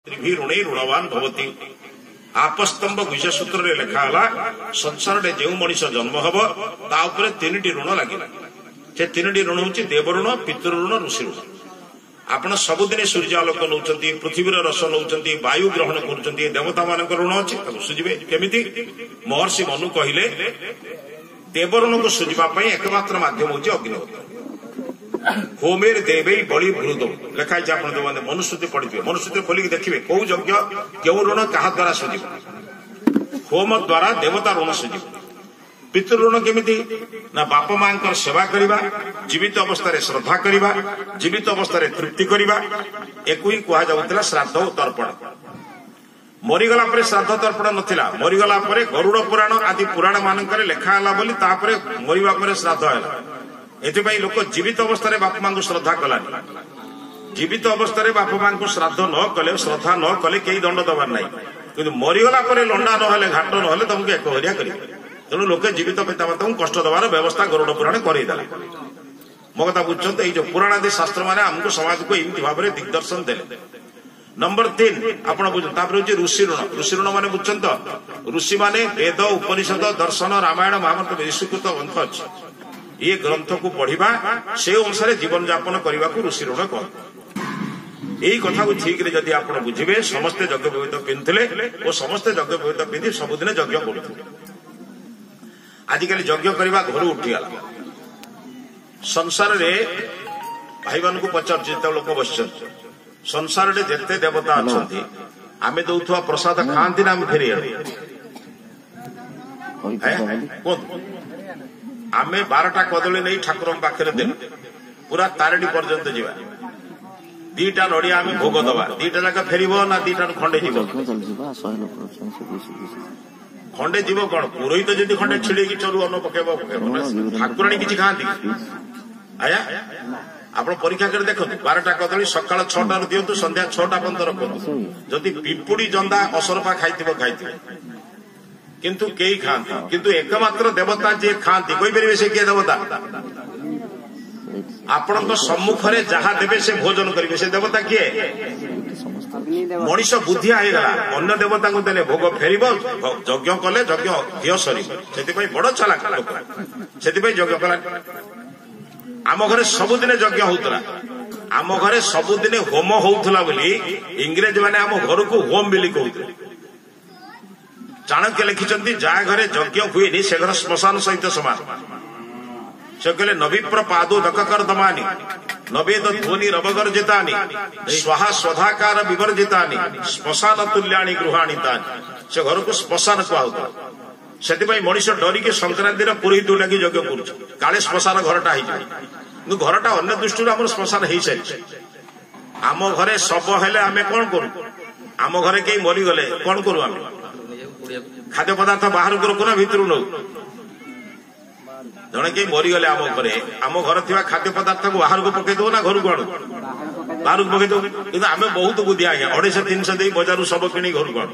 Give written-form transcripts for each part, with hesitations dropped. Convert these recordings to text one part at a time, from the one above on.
ऋणे ऋणवान भवति आपस्तंभ विषय सूत्र लेखाला संसार जो मनीष जन्म हम तापर तीन ऋण लगे से तीन ऋण हूँ देव ऋण पितृ ऋण ऋषि ऋण आपण सबुदिन सूर्यालोक नौ पृथ्वीर रस नौ वायु ग्रहण कर देवता मान ऋण अच्छे सुझे केमी महर्षि मनु कहले देव ऋण को सुझापी एकमात्र मध्यम हूँ अग्निहोत्र होमेर देवे बलि भृद लेखाई आप मनुस्मृति पढ़िए मनुस्मृति खोलिक देखिए कौ यज्ञ क्यों ऋण क्या द्वारा सुझिब होम द्वारा देवता ऋण सुझिब पितृ ऋण केमिति ना बाप मां सेवा करवा जीवित अवस्था श्रद्धा करवा जीवित अवस्था तृप्ति करवा एक ही कहुला श्राद्ध और तर्पण मरीगला श्राद्ध तर्पण नथिला मरीगला गरुड़ पुराण आदि पुराण मानक लेखाला बोली मरिबा परे श्राद्ध है एथिपाई लोक जीवित अवस्था बापा मां श्रद्धा कलानी जीवित अवस्था बापा मां को श्राद्ध न कले श्रद्धा न कले कई दंड दबार ना कि मरीगला लंडा ना घाट ना तुमको एक हरिया कर तेणु लोके जीवित पितामाता कष्ट दबार व्यवस्था गरुड़ पुराण करदेला मो कथा बुझुं ये पुराण आदि शास्त्र मैंने आमको समाज को एमती भाव में दिग्दर्शन देले। नंबर 3 आप बुझे ऋषि ऋण मैंने बुझुं तो ऋषि मैंने वेद उपनिषद दर्शन रामायण महाभारत विश्वकृत ग्रंथ अच्छे ये ग्रंथ को पढ़ा से अनुसार जीवन यापन करने को ऋषि ऋण कहते यही कथा को ठीक जदि आप बुझे समस्ते यज्ञ विविध पिंधुले और समस्ते यज्ञ विविध पिंधि सबुदिन यज्ञ करुले आजिकल यज्ञ करने घर उठीगला संसार रे भाई मान को पचार लोक बस संसार रे जेते देवता अच्छा आमे दौथुआ प्रसाद खाती ना आम फेरी आमे 12टा कदली नहीं ठाकुर पाखे देनु पूरा तारेडी पर्यंत जीवा 2टा नड़िया आमे भोग दबा 2टा जाक फेर ना 2टा खंडे जीव खंडे जीव कौन पुरोहित जदि खंडे छिड़े चलू अन्न पकेब ठाकुराणी किसी खाती आया आप परीक्षा कर देखो 12टा कदली सकाल 6टा दिंतु संध्या 6टा पर्यंत रखु जदि पिंपुड़ी जंदा असरपा खाई किंतु कई खाती किंतु एकमात्र देवता जी खाती कोई पारे से किए देवता आपण सम्मुख में जहाँ देवे से भोजन करेंगे से देवता किए मनीष बुद्धि आईगला अन्य देवता को देने भोग फेर यज्ञ कले यज्ञ घी सर से बड़ चालाक लोक से यज्ञ कला आम घरे सबुदिन यज्ञ होता आम घरे सबुदिन होम होता बोली इंग्रेज मैंने आम घर को होम बिली कहते चाणक्य लिखिं जहाँ घरे यज्ञ हुए से घर श्मशान सहित समान से कहले नवीप्र पादो दकर दमानी नवेद ध्वनि रवगर्जिता स्वाहा स्वधाकार विवर्जितानी श्मशान तुल्याणी गृहाणी तानी से घर को श्मशान कहता से मनीष डरिकी संक्रांति पुरोहित लगी यज्ञ कर श्मशान घरटा हो घरटा अन्य दृष्टि आम श्मशान हो सारी आम घरे शव हेले आम कौन करूँ आम घरे कई मरीगले कौन करूँ आम खाद्य पदार्थ बाहर को रखु ना भितर नौ जड़े कई मरीगले आम घर थी खाद्य पदार्थ को बाहर को पकईद ना घर को आणु बाहर को पकईद कि आम बहुत बुद्धि आज्ञा 250-300 दे बजार सब कि घर को आणु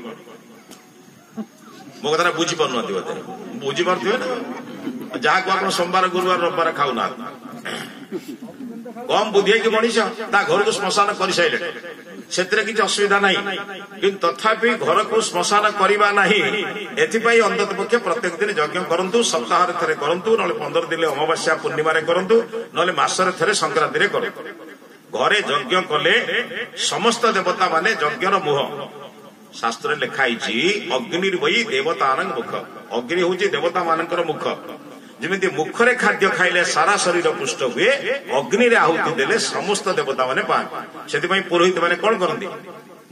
मो कथा बुझीपार बोधे बुझीपारे ना जहाँ को आप सोमवार गुरुवार रविवार खाऊना कम बुद्धि कि मनीष ता घर को श्मशान कर सारे से किसी असुविधा ना कि तथापि घर को श्मशान करवा ना अंतत पक्षे प्रत्येक दिन यज्ञ करूँ सप्ताह थे करूँ ना 15 दिन अमावास्या पूर्णिम करूँ ना मसरे थे संक्रांति करूँ घरे यज्ञ कले समस्त देवता माने यज्ञर मुह शास्त्र लिखाई अग्निर्वयी देवता मुख अग्नि हूँ देवता मान मुख जमी मुखरे खाद्य खाइले सारा शरीर पुष्ट हुए अग्नि आहुति देले समस्त देवता माने पाए से पुरोहित माने कौन करती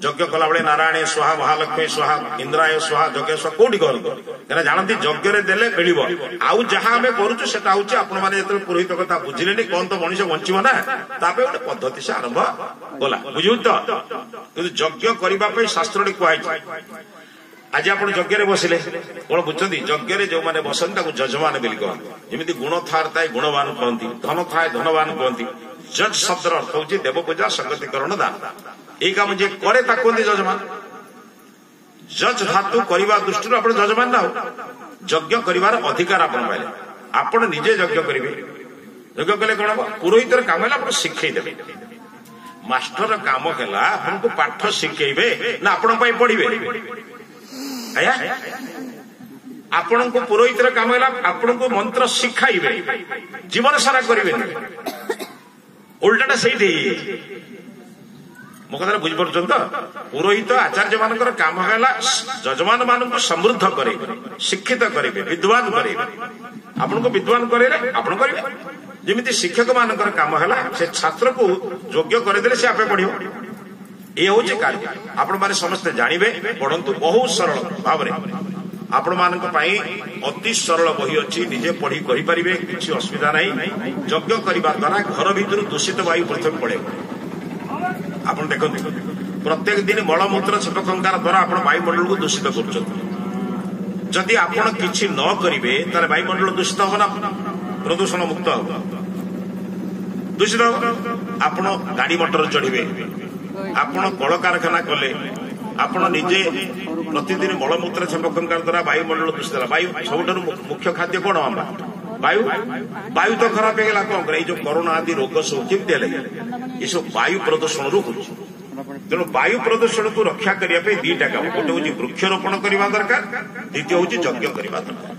यज्ञ कला बेले नारायण स्वाहा महालक्ष्मी स्वाहा इंद्राय स्वाहा यज्ञ स्वाहा कौटी करते जानती यज्ञ देले मिल आउ जहाँ आम करुँ पुरोहित कथा बुझिले कौन तो मनीष बंचब ना गोटे पद्धति से आरंभ गला बुझु तो यज्ञ करने शास्त्र कहुई आज आप यज्ञ बसिले कौन बुझे यज्ञ जो मैंने बसती जजमान बोली कहते जमी गुण थाए गुणवान कहती धन थाए धनवान कहती जज शब्द अर्थ हूँ देव पूजा संगतिकरण दान यही काम जी करे कहते जजमान जज धातु करने दृष्टि आप जजमान ना यज्ञ कर अधिकार आप पाइले आपण निजे यज्ञ करेंगे यज्ञ कले कौन हम पुरोहितर काम आप शिखेदेवे ମାଷ୍ଟର କାମ ହେଲା ଆପଣଙ୍କୁ ପାଠ ଶିଖେଇବେ ନା ଆପଣଙ୍କ ପାଇଁ ପଢିବେ? ଆଜ୍ଞା, ଆପଣଙ୍କୁ ପୁରୋହିତର କାମ ହେଲା ଆପଣଙ୍କୁ ମନ୍ତ୍ର ଶିଖାଇବେ, ଜୀବନ ସାରା କରିବେନି। ଉଲ୍ଟାଟା ସେଇଠି ହେଇଯାଇଛି। ମୋ କଥାଟା ବୁଝିପାରୁଛନ୍ତି ତ? ପୁରୋହିତ ଆଚାର୍ଯ୍ୟ ମାନଙ୍କର କାମ ହେଲା ଯଜମାନ ମାନଙ୍କୁ ସମୃଦ୍ଧ କରିବେ, ଶିକ୍ଷିତ କରିବେ, ବିଦ୍ୱାନ କରିବେ। ଆପଣଙ୍କୁ ବିଦ୍ୱାନ କରେଇଲେ ଆପଣ କରିବେ। ଯେମିତି ଶିକ୍ଷକ ମାନଙ୍କର କାମ ହେଲା ସେ ଛାତ୍ରକୁ ଯୋଗ୍ୟ କରିଦେଲେ ସେ ଆପେ ପଢିବ। ଏ ହଉଛି କାର୍ଯ୍ୟ। ଆପଣମାନେ ସମସ୍ତେ ଜାଣିବେ, ପଢନ୍ତୁ ବହୁତ ସରଳ ଭାବରେ। ଆପଣମାନଙ୍କ ପାଇଁ ଅତି ସରଳ ବହି ଅଛି, ନିଜେ ପଢି କହିପାରିବେ, କିଛି ଅସୁବିଧା ନାହିଁ। ଯଜ୍ଞ କରିବା ଦ୍ୱାରା ଘର ଭିତରୁ ଦୂଷିତ ବାୟୁ ପ୍ରଥମେ ପଳେଇବ। ଆପଣ ଦେଖନ୍ତୁ, ପ୍ରତ୍ୟେକ ଦିନ ମଳମୂତ୍ର ଛେପଖଙ୍କାର ଦ୍ୱାରା ଆପଣ ବାୟୁମଣ୍ଡଳକୁ ଦୂଷିତ କରୁଛନ୍ତି। ଯଦି ଆପଣ କିଛି ନ କରିବେ ତାହେଲେ ବାୟୁମଣ୍ଡଳ ଦୂଷିତ ହବ ନା ପ୍ରଦୂଷଣ ମୁକ୍ତ ହବ? ଦୂଷିତ ହବ। ଆପଣ ଗାଡି ମଟର ଚଢିବେ, ଆପଣ କଳକାରଖାନା କଲେ, ଆପଣ ନିଜେ ପ୍ରତିଦିନ ମଳମୂତ୍ର ଛେପଖଙ୍କାର ଦ୍ୱାରା ବାୟୁମଣ୍ଡଳ ଦୂଷିତ ହେଲା। ବାୟୁ ସବୁଠାରୁ ମୁଖ୍ୟ ଖାଦ୍ୟ କଣ? ବାୟୁ। ବାୟୁ ତ ଖରାପ ହେଇଗଲା, କଣ କରେ? ଏଇ ଯୋଉ କରୋନା ଆଦି ରୋଗ ସବୁ କେମିତି ହେଲେ? ଏସବୁ ବାୟୁ ପ୍ରଦୂଷଣରୁ ହଉଛି। ତେଣୁ ବାୟୁ ପ୍ରଦୂଷଣକୁ ରକ୍ଷା କରିବା ପାଇଁ ଦିଟା କାମ, ଗୋଟେ ହଉଛି ବୃକ୍ଷରୋପଣ କରିବା ଦରକାର, ଦ୍ୱିତୀୟ ହଉଛି ଯଜ୍ଞ କରିବା ଦରକାର।